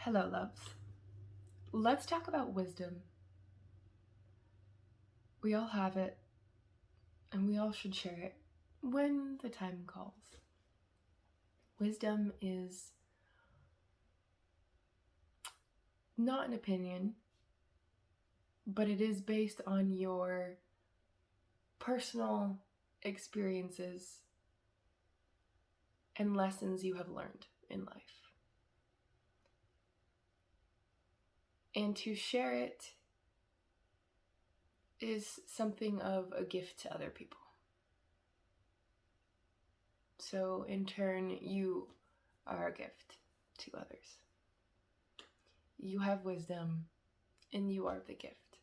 Hello, loves. Let's talk about wisdom. We all have it, and we all should share it when the time calls. Wisdom is not an opinion, but it is based on your personal experiences and lessons you have learned in life. And to share it is something of a gift to other people. So in turn, you are a gift to others. You have wisdom and you are the gift.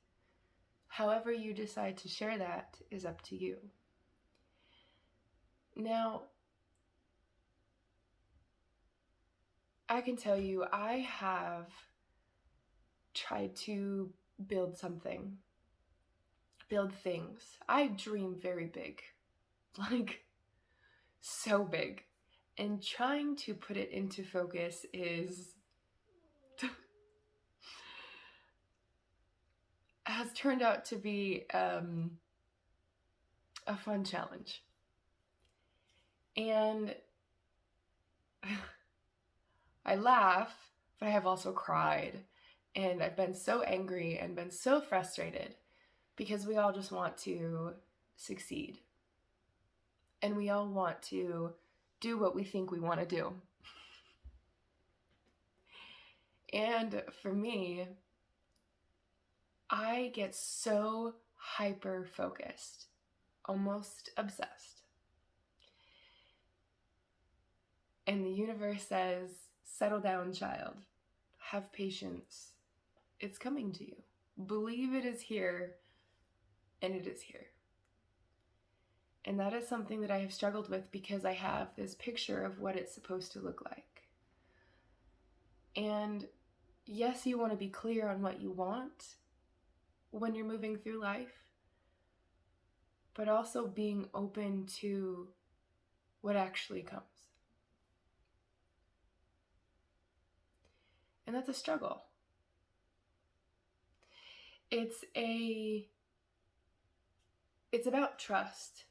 However you decide to share that is up to you. Now, I can tell you, I have tried to build things. I dream very big, like so big. And trying to put it into focus has turned out to be a fun challenge. And I laugh, but I have also cried. And I've been so angry and been so frustrated because we all just want to succeed. And we all want to do what we think we want to do. And for me, I get so hyper-focused, almost obsessed. And the universe says, settle down, child. Have patience. It's coming to you. Believe it is here, and it is here. And that is something that I have struggled with because I have this picture of what it's supposed to look like. And yes, you want to be clear on what you want when you're moving through life, but also being open to what actually comes. And that's a struggle. It's about trust.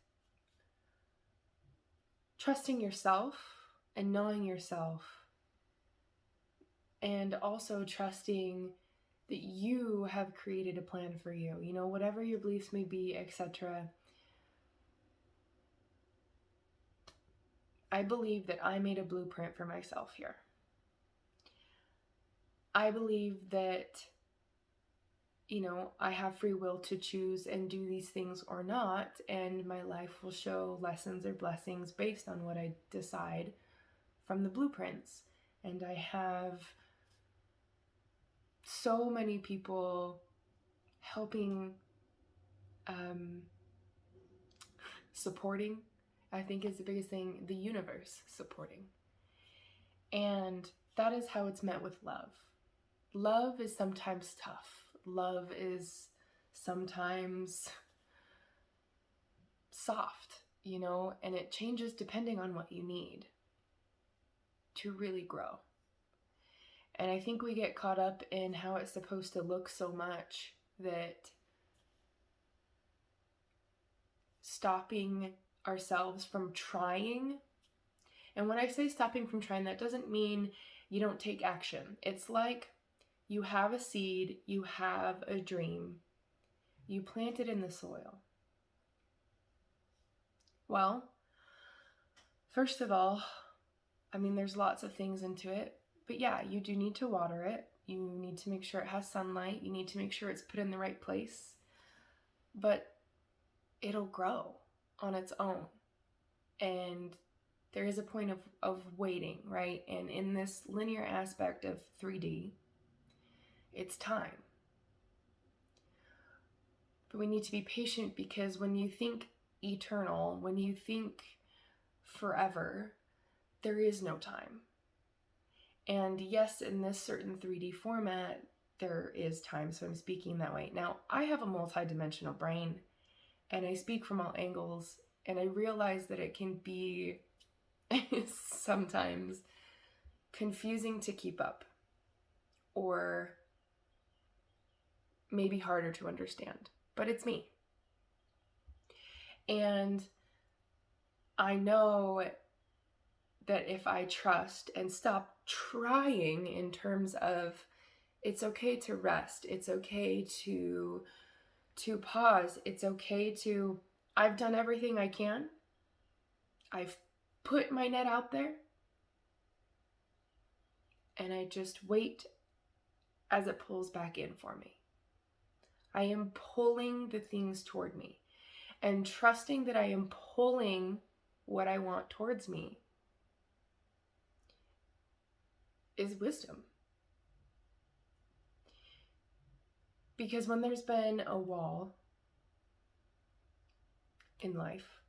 Trusting yourself and knowing yourself, and also trusting that you have created a plan for you. You know, whatever your beliefs may be, etc. I believe that I made a blueprint for myself here. I believe that, I have free will to choose and do these things or not, and my life will show lessons or blessings based on what I decide from the blueprints. And I have so many people helping, supporting, I think is the biggest thing, the universe supporting. And that is how it's met with love. Love is sometimes tough. Love is sometimes soft, and it changes depending on what you need to really grow. And I think we get caught up in how it's supposed to look so much that stopping ourselves from trying. And when I say stopping from trying, that doesn't mean you don't take action. It's like you have a seed, you have a dream, you plant it in the soil. Well, first of all, there's lots of things into it, but yeah, you do need to water it. You need to make sure it has sunlight. You need to make sure it's put in the right place, but it'll grow on its own. And there is a point of waiting, right? And in this linear aspect of 3D, it's time. But we need to be patient because when you think eternal, when you think forever, there is no time. And yes, in this certain 3D format, there is time, so I'm speaking that way. Now, I have a multidimensional brain, and I speak from all angles, and I realize that it can be sometimes confusing to keep up. or maybe harder to understand, but it's me. And I know that if I trust and stop trying in terms of it's okay to rest, it's okay to pause, it's okay to, I've done everything I can, I've put my net out there, and I just wait as it pulls back in for me. I am pulling the things toward me, and trusting that I am pulling what I want towards me is wisdom. Because when there's been a wall in life,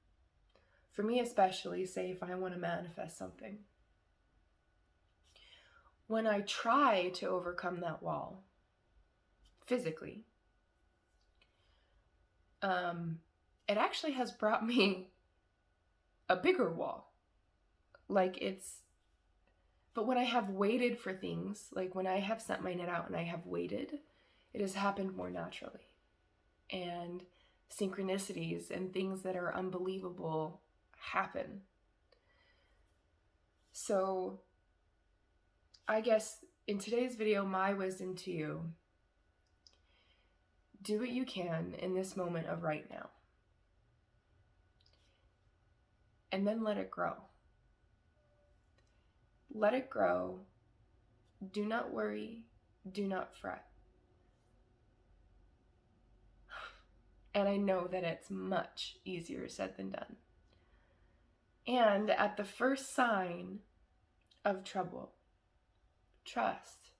for me especially, say if I want to manifest something, when I try to overcome that wall physically, it actually has brought me a bigger wall. But when I have waited for things, like when I have sent my net out and I have waited, it has happened more naturally. And synchronicities and things that are unbelievable happen. So I guess in today's video, my wisdom to you, do what you can in this moment of right now. And then let it grow. Let it grow. Do not worry. Do not fret. And I know that it's much easier said than done. And at the first sign of trouble, trust.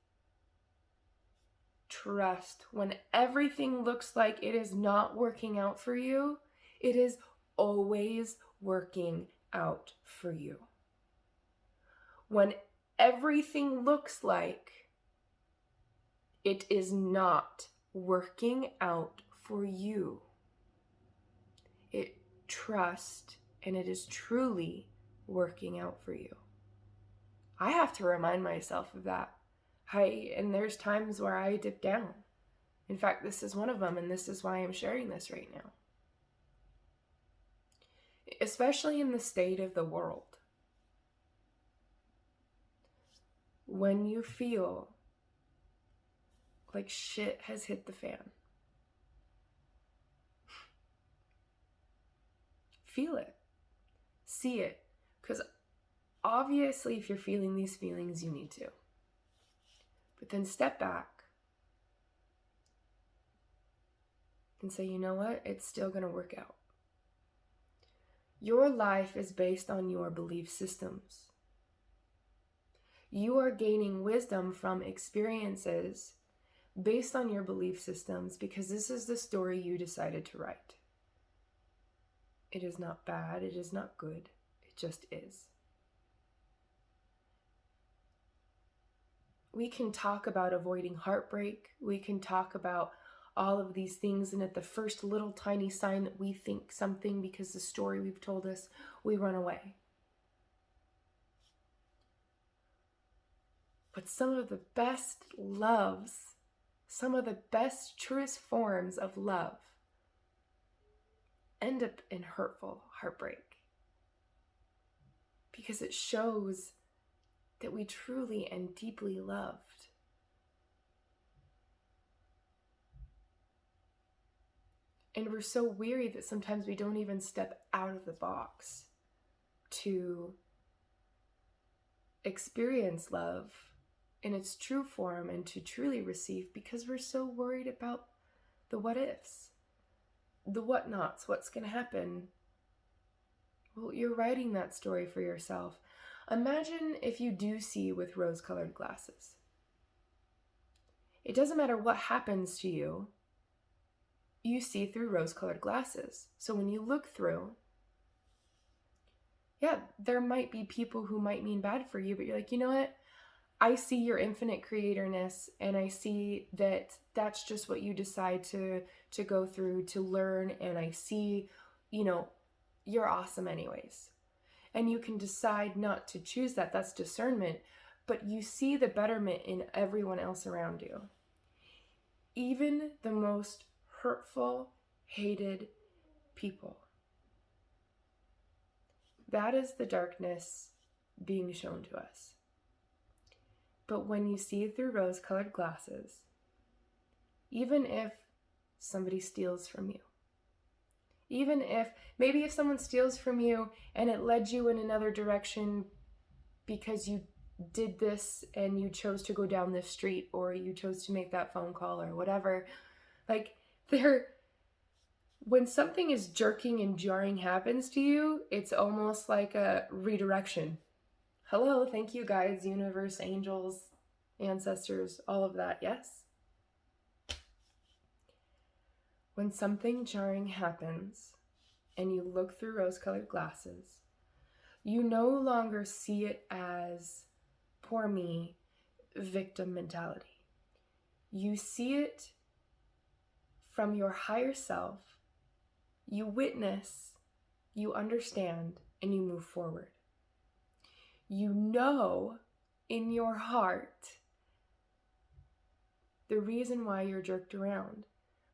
Trust. When everything looks like it is not working out for you, it is always working out for you. When everything looks like it is not working out for you, trust, and it is truly working out for you. I have to remind myself of that. And there's times where I dip down. In fact, this is one of them, and this is why I'm sharing this right now. Especially in the state of the world. When you feel like shit has hit the fan, feel it, see it, because obviously if you're feeling these feelings, you need to. But then step back and say, you know what? It's still going to work out. Your life is based on your belief systems. You are gaining wisdom from experiences based on your belief systems because this is the story you decided to write. It is not bad. It is not good. It just is. We can talk about avoiding heartbreak. We can talk about all of these things, and at the first little tiny sign that we think something because the story we've told us, we run away. But some of the best loves, some of the best, truest forms of love end up in hurtful heartbreak. Because it shows that we truly and deeply loved. And we're so weary that sometimes we don't even step out of the box to experience love in its true form and to truly receive because we're so worried about the what ifs, the what nots, what's going to happen. Well, you're writing that story for yourself. Imagine if you do see with rose-colored glasses. It doesn't matter what happens to you, you see through rose-colored glasses. So when you look through, yeah, there might be people who might mean bad for you, but you're like, you know what? I see your infinite creatorness, and I see that that's just what you decide to go through, to learn, and I see, you're awesome anyways. And you can decide not to choose that. That's discernment. but you see the betterment in everyone else around you. Even the most hurtful, hated people. That is the darkness being shown to us. But when you see through rose-colored glasses, even if somebody steals from you, even if, maybe if someone steals from you and it led you in another direction because you did this and you chose to go down this street, or you chose to make that phone call or whatever, like when something is jerking and jarring happens to you, it's almost like a redirection. Hello, thank you, guides, universe, angels, ancestors, all of that, yes? When something jarring happens and you look through rose-colored glasses, you no longer see it as, poor me, victim mentality. You see it from your higher self. You witness, you understand, and you move forward. You know in your heart the reason why you're jerked around.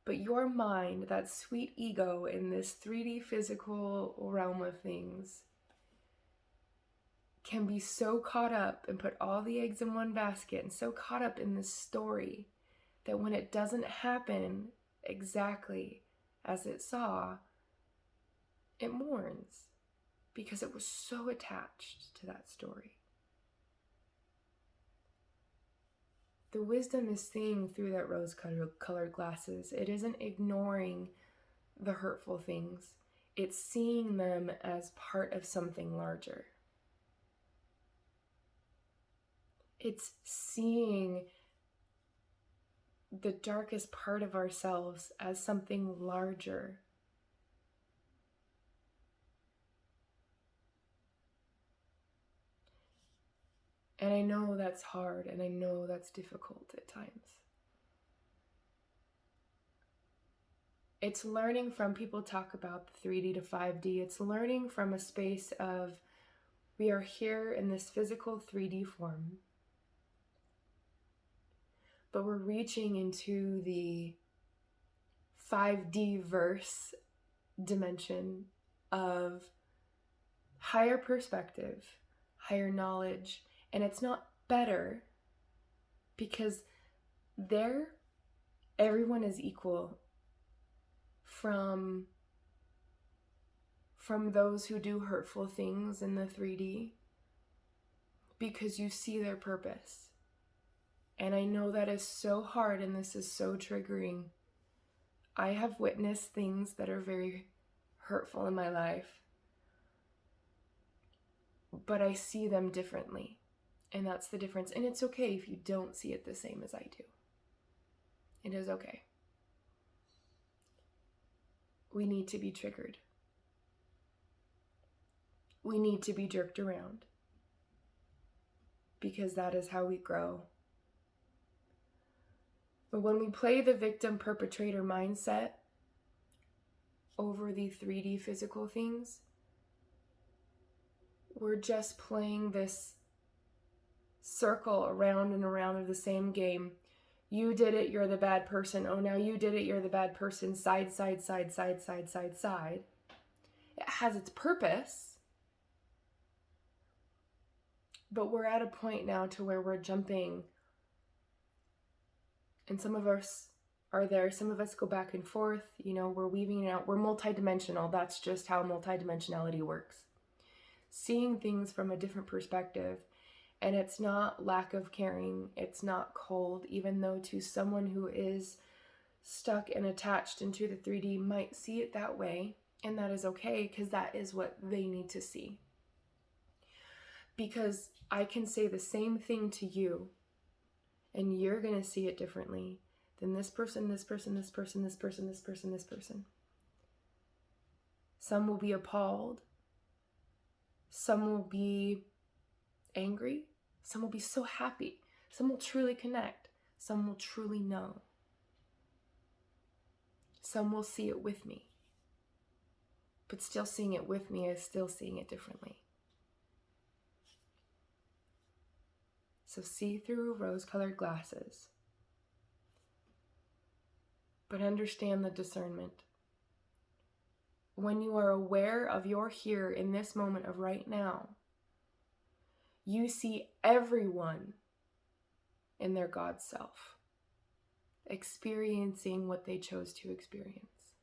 But your mind, that sweet ego in this 3D physical realm of things, can be so caught up and put all the eggs in one basket and so caught up in this story that when it doesn't happen exactly as it saw, it mourns because it was so attached to that story. The wisdom is seeing through that rose-colored glasses. It isn't ignoring the hurtful things. It's seeing them as part of something larger. It's seeing the darkest part of ourselves as something larger. And I know that's hard, and I know that's difficult at times. It's learning from, people talk about the 3D to 5D. It's learning from a space of, we are here in this physical 3D form, but we're reaching into the 5D verse dimension of higher perspective, higher knowledge. And it's not better, because there, everyone is equal, from those who do hurtful things in the 3D, because you see their purpose. And I know that is so hard, and this is so triggering. I have witnessed things that are very hurtful in my life, but I see them differently. And that's the difference. And it's okay if you don't see it the same as I do. It is okay. We need to be triggered. We need to be jerked around, because that is how we grow. But when we play the victim perpetrator mindset over the 3D physical things, we're just playing this circle around and around of the same game. You did it, you're the bad person. Oh, now you did it, you're the bad person. Side, side, side, side, side, side, side. It has its purpose. But we're at a point now to where we're jumping. And some of us are there. Some of us go back and forth. You know, we're weaving it out. We're multidimensional. That's just how multidimensionality works. Seeing things from a different perspective. And it's not lack of caring. It's not cold, even though to someone who is stuck and attached into the 3D might see it that way. And that is okay, because that is what they need to see. Because I can say the same thing to you, and you're going to see it differently than this person, this person, this person, this person, this person, this person. Some will be appalled. Some will be angry. Some will be so happy. Some will truly connect. Some will truly know. Some will see it with me. But still seeing it with me is still seeing it differently. So see through rose-colored glasses. But understand the discernment. When you are aware of your here in this moment of right now, you see everyone in their God self, experiencing what they chose to experience.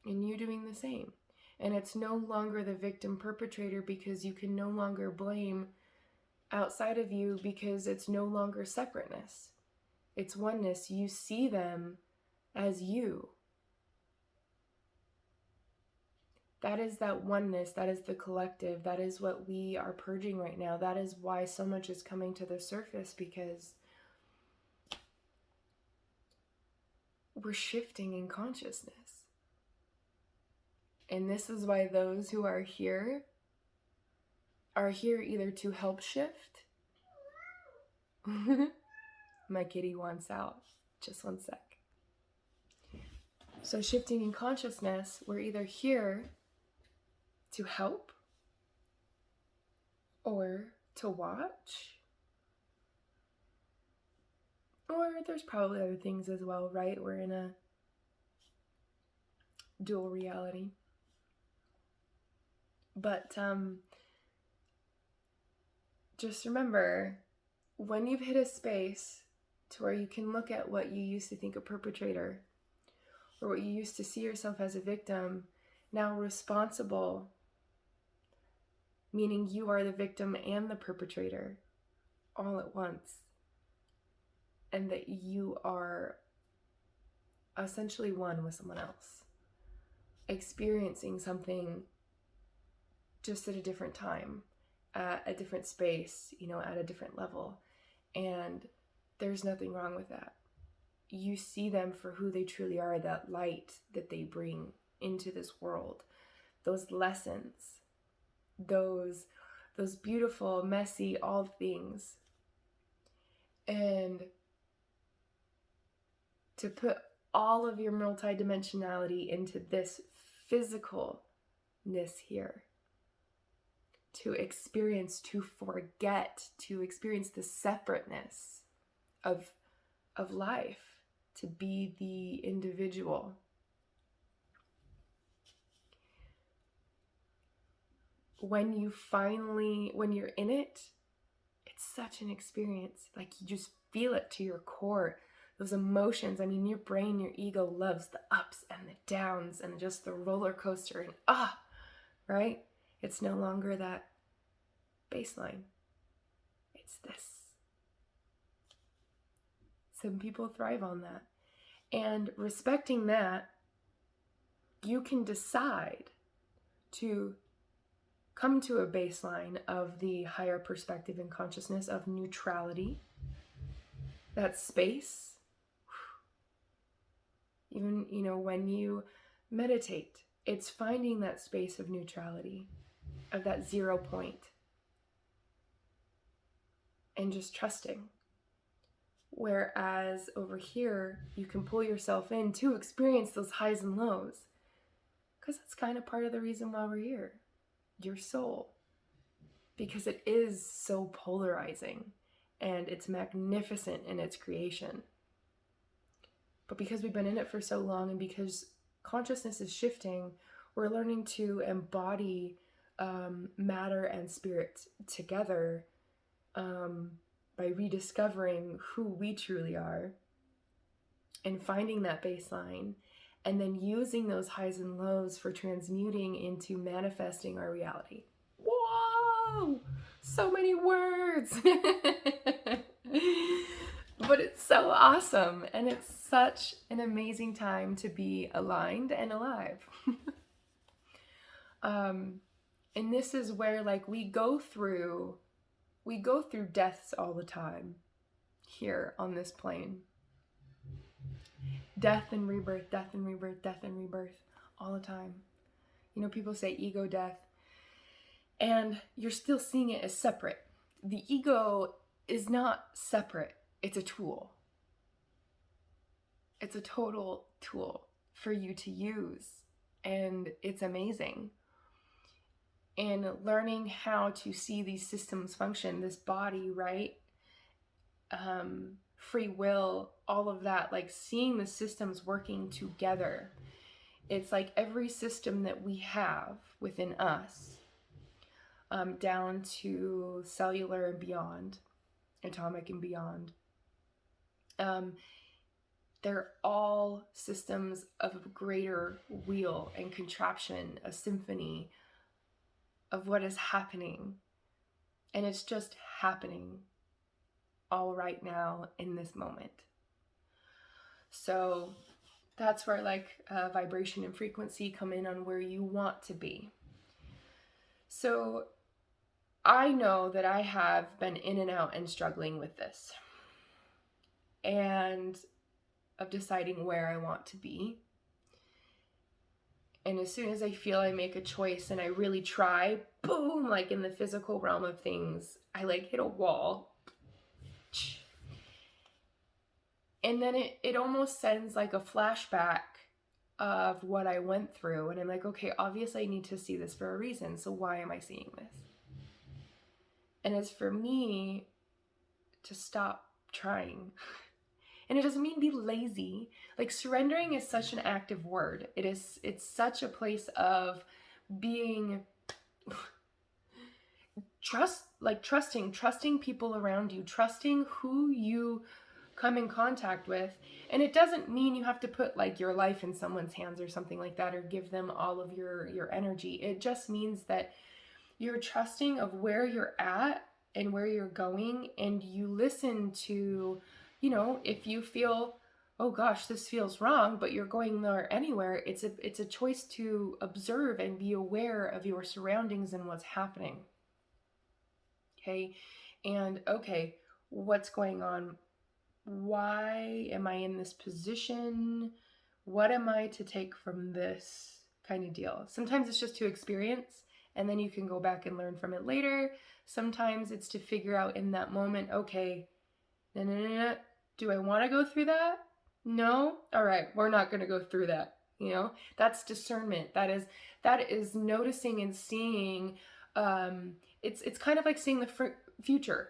And you doing the same. And it's no longer the victim perpetrator, because you can no longer blame outside of you, because it's no longer separateness. It's oneness. You see them as you. That is that oneness. That is the collective. That is what we are purging right now. That is why so much is coming to the surface, because we're shifting in consciousness. And this is why those who are here either to help shift. My kitty wants out. Just one sec. So shifting in consciousness, we're either here to help or to watch. Or there's probably other things as well, right? We're in a dual reality. But just remember, when you've hit a space to where you can look at what you used to think a perpetrator, or what you used to see yourself as a victim, now responsible, meaning you are the victim and the perpetrator all at once, and that you are essentially one with someone else, experiencing something just at a different time, at a different space, at a different level. And there's nothing wrong with that. You see them for who they truly are, that light that they bring into this world, those lessons, those beautiful, messy, all things. And to put all of your multidimensionality into this physicalness here, to experience, to forget, to experience the separateness of life, to be the individual. When you're in it, it's such an experience. Like, you just feel it to your core. Those emotions, your brain, your ego loves the ups and the downs and just the roller coaster and right? It's no longer that baseline. It's this. Some people thrive on that. And respecting that, you can decide to come to a baseline of the higher perspective and consciousness of neutrality. That space. Even, when you meditate, it's finding that space of neutrality, of that 0 point, and just trusting. Whereas over here, you can pull yourself in to experience those highs and lows, because that's kind of part of the reason why we're here. Your soul. Because it is so polarizing, and it's magnificent in its creation. But because we've been in it for so long, and because consciousness is shifting, we're learning to embody matter and spirit together by rediscovering who we truly are and finding that baseline, and then using those highs and lows for transmuting into manifesting our reality. Whoa! So many words! But it's so awesome, and it's such an amazing time to be aligned and alive. And this is where, we go through deaths all the time here on this plane. Death and rebirth, death and rebirth, death and rebirth, all the time. People say ego death, and you're still seeing it as separate. The ego is not separate. It's a tool. It's a total tool for you to use, and it's amazing. and learning how to see these systems function, this body, right? Free will, all of that, like seeing the systems working together. It's like every system that we have within us, down to cellular and beyond, atomic and beyond, they're all systems of a greater wheel and contraption, a symphony of what is happening. And it's just happening all right now in this moment. So that's where like vibration and frequency come in on where you want to be. So I know that I have been in and out and struggling with this, and of deciding where I want to be. And as soon as I feel I make a choice and I really try, boom, like in the physical realm of things, I like hit a wall. And then it almost sends like a flashback of what I went through. And I'm like, okay, obviously I need to see this for a reason. So why am I seeing this? And it's for me to stop trying. And it doesn't mean be lazy. Like surrendering is such an active word. It's such a place of being trusting people around you, trusting who you come in contact with. And it doesn't mean you have to put like your life in someone's hands or something like that, or give them all of your energy. It just means that you're trusting of where you're at and where you're going, and you listen to, you know, if you feel, oh gosh, this feels wrong, but you're going there anywhere, it's a choice to observe and be aware of your surroundings and what's happening. Okay? And okay, what's going on? Why am I in this position? What am I to take from this kind of deal? Sometimes it's just to experience, and then you can go back and learn from it later. Sometimes it's to figure out in that moment, okay, no. Do I want to go through that? No? All right, we're not going to go through that. You know, that's discernment. That is noticing and seeing. It's kind of like seeing the future,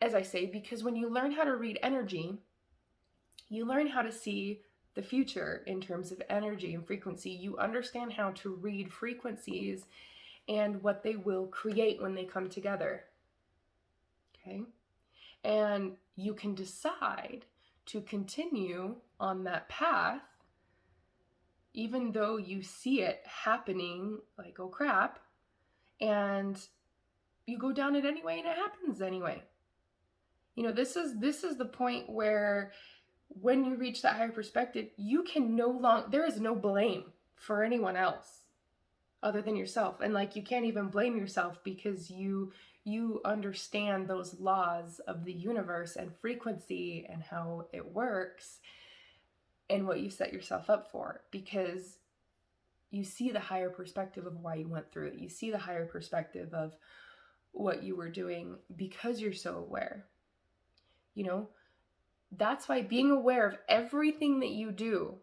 as I say, because when you learn how to read energy, you learn how to see the future in terms of energy and frequency. You understand how to read frequencies and what they will create when they come together. Okay? And you can decide to continue on that path, even though you see it happening like, oh crap, and you go down it anyway, and it happens anyway. You know, this is the point where when you reach that higher perspective, you can there is no blame for anyone else other than yourself. And like, you can't even blame yourself because you understand those laws of the universe and frequency and how it works and what you set yourself up for, because you see the higher perspective of why you went through it. You see the higher perspective of what you were doing because you're so aware. You know, that's why being aware of everything that you do.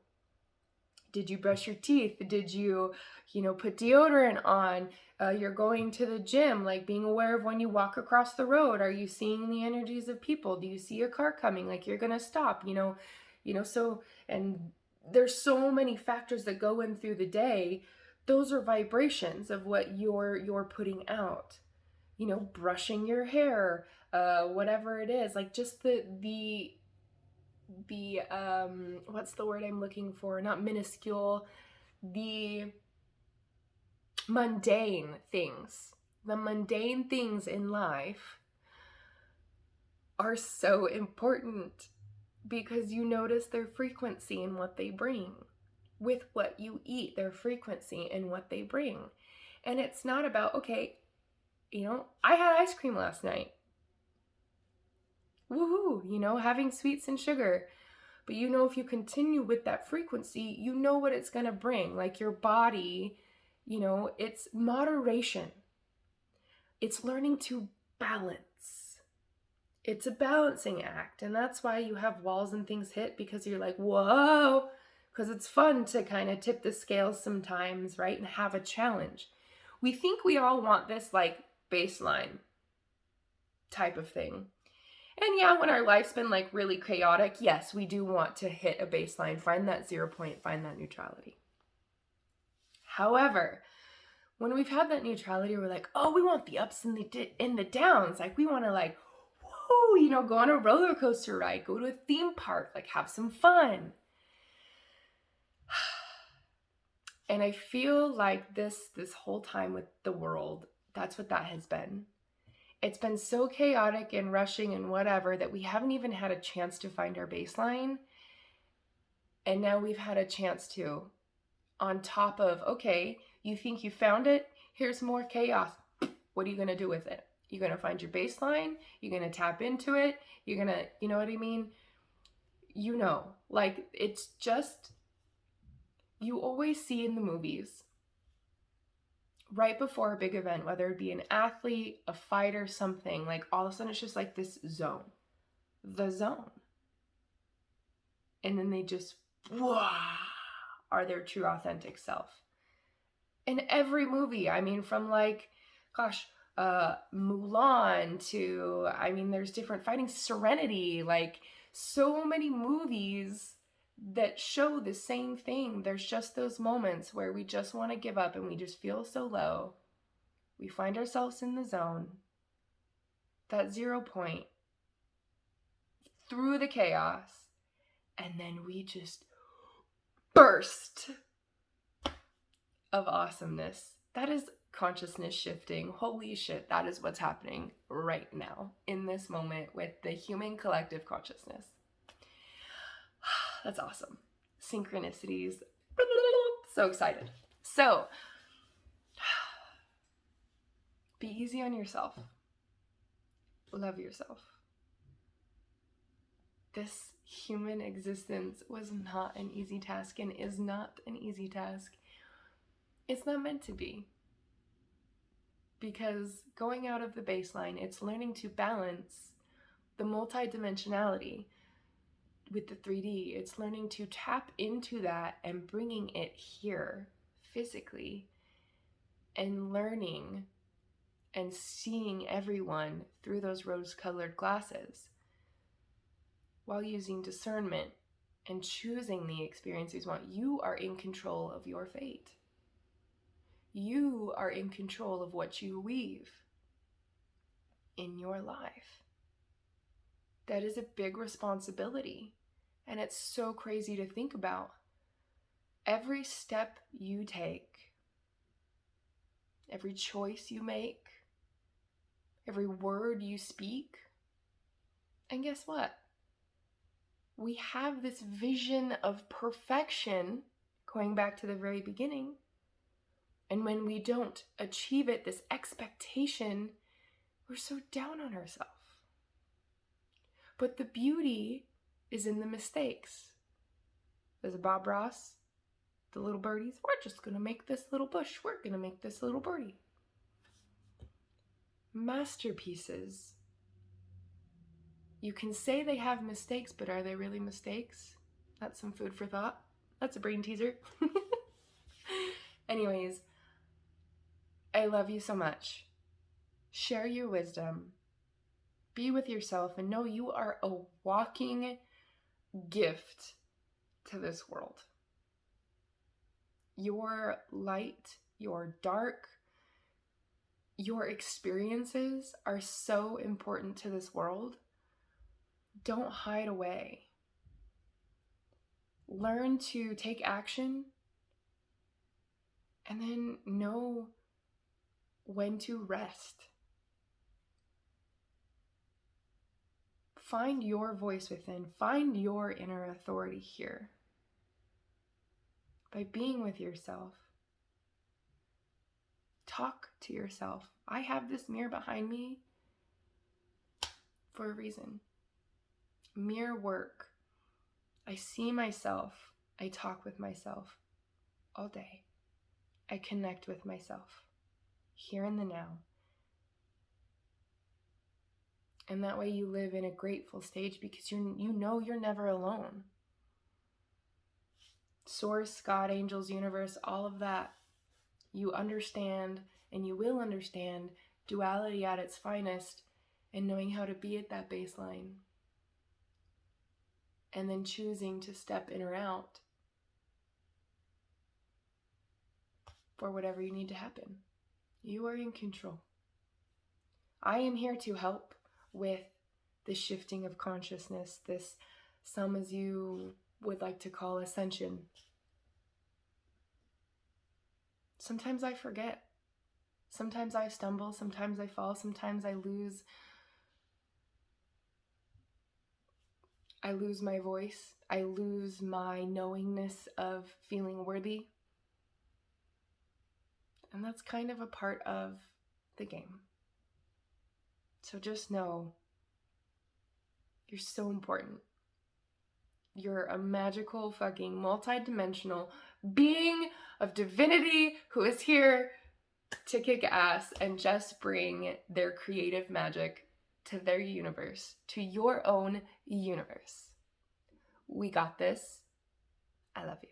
Did you brush your teeth? Did you, put deodorant on? You're going to the gym, like being aware of when you walk across the road. Are you seeing the energies of people? Do you see a car coming? Like you're going to stop, so, and there's so many factors that go in through the day. Those are vibrations of what you're putting out, brushing your hair, whatever it is, like just the what's the word I'm looking for? Not minuscule, the mundane things. The mundane things in life are so important because you notice their frequency and what they bring. With what you eat, their frequency and what they bring. And it's not about, okay, I had ice cream last night. Woohoo, having sweets and sugar. But if you continue with that frequency, you know what it's going to bring. Like your body, it's moderation. It's learning to balance. It's a balancing act. And that's why you have walls and things hit, because you're like, whoa, because it's fun to kind of tip the scales sometimes, right? And have a challenge. we think we all want this like baseline type of thing. And yeah, when our life's been like really chaotic, yes, we do want to hit a baseline, find that 0 point, find that neutrality. However, when we've had that neutrality, we're like, oh, we want the ups and the downs. Like we want to like, whoo, you know, go on a roller coaster ride, go to a theme park, like have some fun. And I feel like this whole time with the world, that's what that has been. It's been so chaotic and rushing and whatever that we haven't even had a chance to find our baseline. And now we've had a chance to, on top of, okay, you think you found it, here's more chaos. What are you going to do with it? You're going to find your baseline, you're going to tap into it, you're going to, you know what I mean? You know, like it's just, you always see in the movies, right before a big event, whether it be an athlete, a fighter, something, like all of a sudden it's just like this zone. The zone. And then they just are their true authentic self. In every movie, I mean, from like, gosh, Mulan to, I mean, there's different fighting, Serenity, like so many movies that show the same thing. There's just those moments where we just want to give up and we just feel so low. We find ourselves in the zone, that 0 point, through the chaos, and then we just burst of awesomeness. That is consciousness shifting. Holy shit, that is what's happening right now in this moment with the human collective consciousness. That's awesome. Synchronicities. So excited. So, be easy on yourself. Love yourself. This human existence was not an easy task and is not an easy task. It's not meant to be. Because going out of the baseline, it's learning to balance the multidimensionality with the 3D. It's learning to tap into that and bringing it here physically and learning and seeing everyone through those rose-colored glasses while using discernment and choosing the experiences you want. You are in control of your fate. You are in control of what you weave in your life. That is a big responsibility. And it's so crazy to think about. Every step you take, every choice you make, every word you speak, and guess what? We have this vision of perfection, going back to the very beginning, and when we don't achieve it, this expectation, we're so down on ourselves. But the beauty is in the mistakes. There's a Bob Ross, the little birdies. We're just going to make this little bush. We're going to make this little birdie. Masterpieces. You can say they have mistakes, but are they really mistakes? That's some food for thought. That's a brain teaser. Anyways, I love you so much. Share your wisdom. Be with yourself and know you are a walking gift to this world. Your light, your dark, your experiences are so important to this world. Don't hide away. Learn to take action and then know when to rest. Find your voice within. Find your inner authority here. By being with yourself. Talk to yourself. I have this mirror behind me for a reason. Mirror work. I see myself. I talk with myself all day. I connect with myself here in the now. And that way you live in a grateful stage because you know you're never alone. Source, God, angels, universe, all of that. You understand and you will understand duality at its finest and knowing how to be at that baseline. And then choosing to step in or out for whatever you need to happen. You are in control. I am here to help with the shifting of consciousness, this, some as you would like to call, ascension. Sometimes I forget. Sometimes I stumble. Sometimes I fall. Sometimes I lose my voice. I lose my knowingness of feeling worthy. And that's kind of a part of the game. So just know, you're so important. You're a magical, fucking, multi-dimensional being of divinity who is here to kick ass and just bring their creative magic to their universe, to your own universe. We got this. I love you.